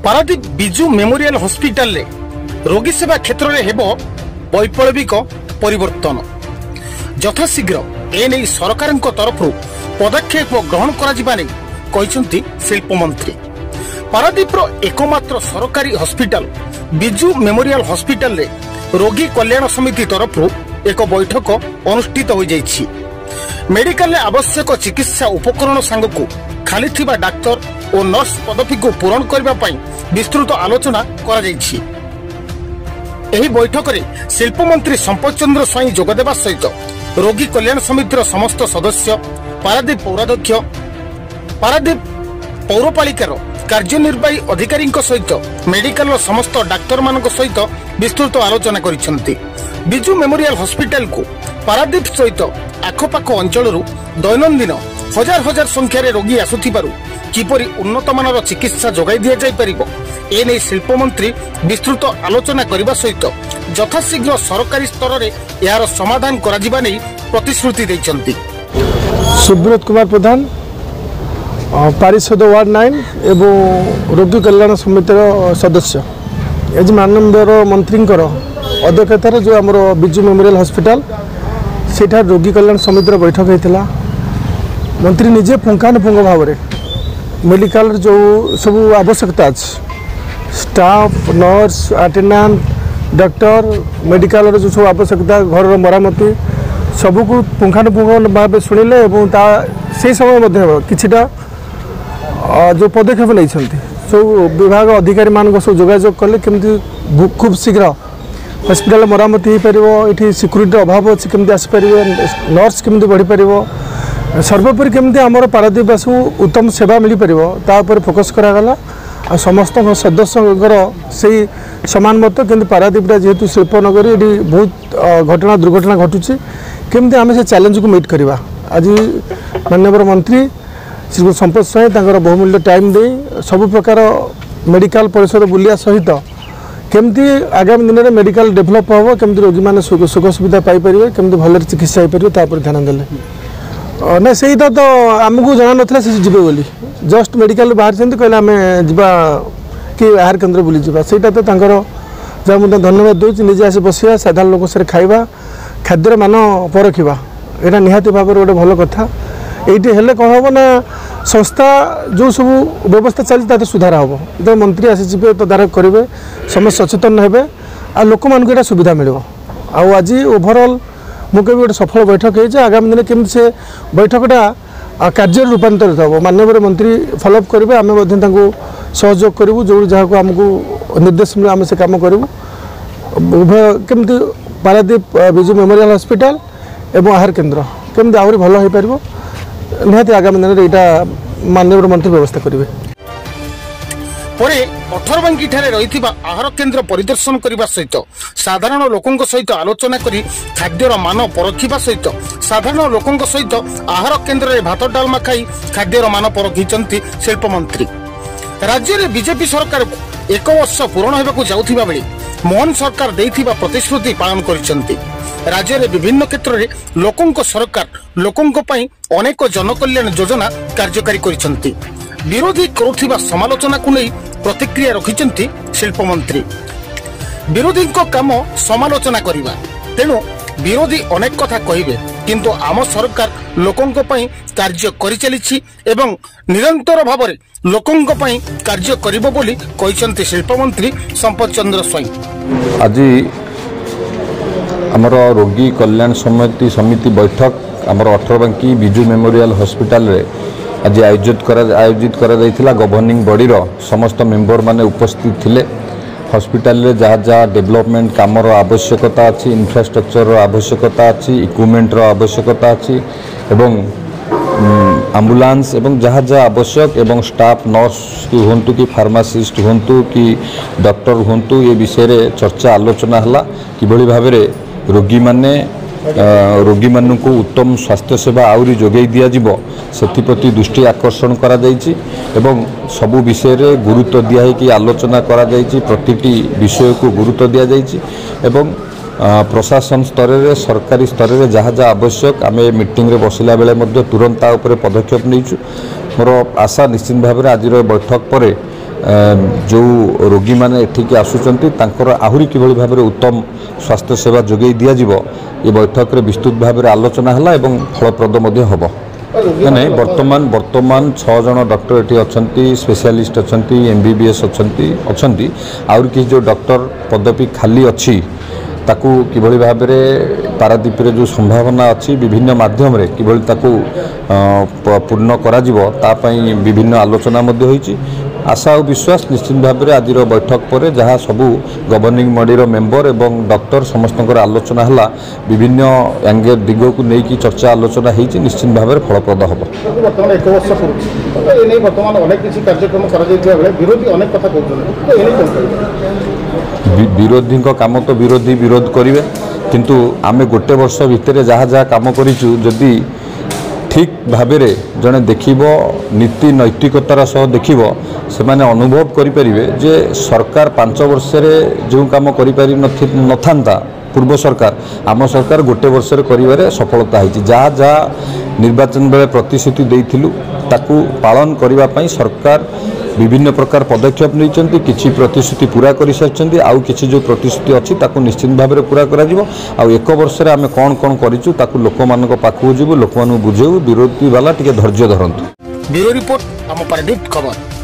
Paradip Biju memorial hospital रे रोगी सेवा क्षेत्र में हेब वैप्लविक परिवर्तन यथाशीघ्र एने सरकार तरफ पदक्षेप ग्रहण कर शिल्प मंत्री। पारादीप एकमात्र सरकारी हॉस्पिटल बिजू मेमोरियल हॉस्पिटल रे रोगी कल्याण समिति तरफ एक बैठक अनुष्ठित हो जाइछि। मेडिकल में आवश्यक चिकित्सा उपकरण सांगकु खाली थिबा डाक्टर और नर्स पदवी को पूरण करने विस्तृत आलोचना करा जाइछि। एही बैठक में शिल्प मंत्री संपत चंद्र स्वाई जोगदेवा सहित रोगी कल्याण समितिर समस्त सदस्य पारादीप पौराध्यक्ष पारादीप पौरपालिकार कार्यनिर्वाही अधिकारी सहित मेडिकल समस्त डाक्तर मान सहित विस्तृत आलोचना करिसेंती। बिजू मेमोरियल हॉस्पिटल को पारादीप सहित आखपाख अंचल दैनंदिन हजार हजार संख्यार रोगी आसुथिबारु किपरि उन्नत मानर चिकित्सा जोगाई दिया जाय परिबो एने शिल्प मंत्री विस्तृत आलोचना करने सहित यथाशीघ्र सरकारी स्तर में यार समाधान करा नहीं प्रतिश्रुति देइछन्ति। सुब्रत कुमार प्रधान पारिषद वार्ड 9 एवं रोगी कल्याण समितिर सदस्य आज माननीय मंत्री अध्यक्षतार जो आम बिजू मेमोरियल हॉस्पिटल सेठा रोगी कल्याण समितिर बैठक होता। मंत्री निजे पुंखानुपुंख भाव में मेडिकल जो सब आवश्यकता अच्छी staff nurse attendant doctor medical जो सब आवश्यकता घर मरामती सबको पुंखानुपुंख भाव शुणिले से समय किछिटा जो पदक्षेप नहीं सब विभाग अधिकारी मान सब जोगाजोग कले केमती खूब शीघ्र हॉस्पिटल मरामती हो पार ये सिक्यूरीटी अभाव अच्छी केमती आसपार नर्स केमती बढ़ी पार सर्वोपरि केमती आमर पारादीपवासी को उत्तम सेवा मिल पार फोकस करागला आ समस्त सदस्यंकर से समान मत कि पारादीपटा जेहेतु शिल्पनगरी ये बहुत घटना दुर्घटना घटुची केमती आम से चैलेंज को मीट करवा। आज माननीय मंत्री श्री संपत स्वाई बहुमूल्य टाइम दे सब प्रकार मेडिकल परिसर बुलिया सहित केमती आगामी दिन में मेडिकल डेभलप हम केमती रोगी मैंने सुख सुविधा पाइपर केमती भल चिकित्सा हो पार ध्यान देले ना सहीटा तो आमको जना ना से जी बोली जस्ट मेडिकल बाहर कहले आम जा कि आहार केन्द्र बुली जावा सहीटा तो जहाँ मुझे धन्यवाद दूसरी निजे आस बसवा साधारण लोक से खाइबा खाद्यर मान परखा यहाँ निहाती भाव गोटे भल कथा ये हेल्ले कौन हम ना संस्था जो सब व्यवस्था चलती सुधार हम जो मंत्री आसी तदारख करेंगे समस्त सचेतन हे आ लोक मान ये सुविधा मिल आज ओभरऑल मुझे गोटे सफल बैठक है आगामी दिन केमती से बैठकटा कार्य रूपांतरित हम माननीय मंत्री फॉलोअप करेंगे आम सहयोग करूँ जो जहाँ आमको निर्देश मिले आम से कम करूँ उभय केमती पारादीप बिजू मेमोरियल हॉस्पिटल एवं आहार केन्द्र केमती आहरी भल हो पार निहाती आगामी दिन में यहाँ माननीय मंत्री व्यवस्था करेंगे। परे अठरबांकी ठारे रहिथिबा आहार केन्द्र परिदर्शन करने सहित साधारण लोकों सहित आलोचना करी खाद्यर मान परखिबा सहित साधारण लोकों सहित आहार केन्द्र में भात डालमा खाई खाद्यर मान परखिचंती शिल्प मंत्री। राज्य में बीजेपी सरकार को 1 वर्ष पूर्ण होगाकू जाउथिबा बेले मोहन सरकार देइथिबा प्रतिश्रुति पालन करिसंती। राज्य में विभिन्न क्षेत्र में लोकों सरकार लोकों पई अनेक जनकल्याण योजना कार्यकारी करिसंती। विरोधी करुथिबा समालोचना को नहीं प्रतिक्रिया रखिचंती शिल्प मंत्री। विरोधी काम समालोचना करिबा तेणु विरोधी अनेक कथा कहिबे किंतु आम सरकार लोकों पई कार्य करि चलिछि एवं निरंतर भाव में लोकों पई कार्य करिबो बोली कहिसंती शिल्प मंत्री संपत चंद्र स्वाई। आज आमर रोगी कल्याण समिति बैठक आमर अठरबांकी बिजू मेमोरियल हॉस्पिटल रे आज आयोजित करा गवर्निंग बॉडी समस्त मेंबर माने उपस्थित थिले। हॉस्पिटल रे जहाँ जहाँ डेवलपमेंट कामर आवश्यकता अच्छी इंफ्रास्ट्रक्चर आवश्यकता अच्छी इक्विपमेंट आवश्यकता अच्छी एवं एम्बुलेंस एवं जहाँ जहाँ आवश्यक एवं स्टाफ नर्स की हूँ कि फार्मासिस्ट हूँ कि डॉक्टर हूँ ये विषय रे चर्चा आलोचना है किभली भाव रोगी माने रोगी मानू को उत्तम स्वास्थ्य सेवा आउरी जोगई दिया जिवो सेथिप्रति दृष्टि आकर्षण करा जायछि एवं सबु विषय रे गुरुत्व दिया है कि आलोचना करा जायछि प्रतिटी विषय को गुरुत्व दिया जायछि एवं प्रशासन स्तर रे सरकारी स्तर रे जहाँ जहाँ आवश्यक आम मीटिंग रे बसिला बेले मध्य तुरंत ता उपरे पदक्षेप नैछु। मोर आशा निश्चित भाव में आज बैठक पर जो रोगी मैंने एठिकी आसुचंती तांकर आहुरी किभଳି भाबरे उत्तम स्वास्थ्य सेवा जोगै दिया जिवो ये बैठक रे विस्तृत भाबरे आलोचना हला एवं फलप्रद मध्ये हबो नहीं वर्तमान 6 जन डॉक्टर एठी अछंती स्पेशलिस्ट अछंती एमबीबीएस अछंती आउर कि जो डॉक्टर पदवी खाली अछि ताकू किभଳି भाबरे पारादीप रे जो संभावना अछि विभिन्न माध्यम रे किभଳି ताकू पूर्ण करा जिवो ता पई विभिन्न आलोचना मध्ये होईची आशा और विश्वास निश्चित भाव में आज बैठक पर जहाँ सबू गवर्निंग बॉडी मेंबर एवं डॉक्टर समस्त आलोचना है विभिन्न एंगल दिग को लेकिन चर्चा आलोचना होती निश्चित भाव में फलप्रद हम विरोधी काम तो विरोधी विरोध करेंगे किंतु आम गोटे वर्ष भितर जहाँ जहाँ कम करी ठीक भाव जड़े देख नीति नैतिकतार सह देख से माने अनुभव करें जे सरकार 5 वर्ष जो काम कर पूर्व सरकार आम सरकार गोटे वर्ष कर सफलता होती जहाँ जहाँ निर्वाचन बेले प्रतिश्रुति देइथिलु ताकू पालन करने सरकार विभिन्न प्रकार पदक्षेप नहीं किसी प्रतिश्रुति पूरा कर सारी आउ किसी जो प्रतिश्रुति अच्छी ताकू निश्चित भाव में पूरा कर एक वर्ष आम कौन कौन करूँ लोक मान पाखु जीवु लोक बुझेबू विरोधी वाला टे धैर्य धरतु। ब्यूरो रिपोर्ट आम पारादीप खबर।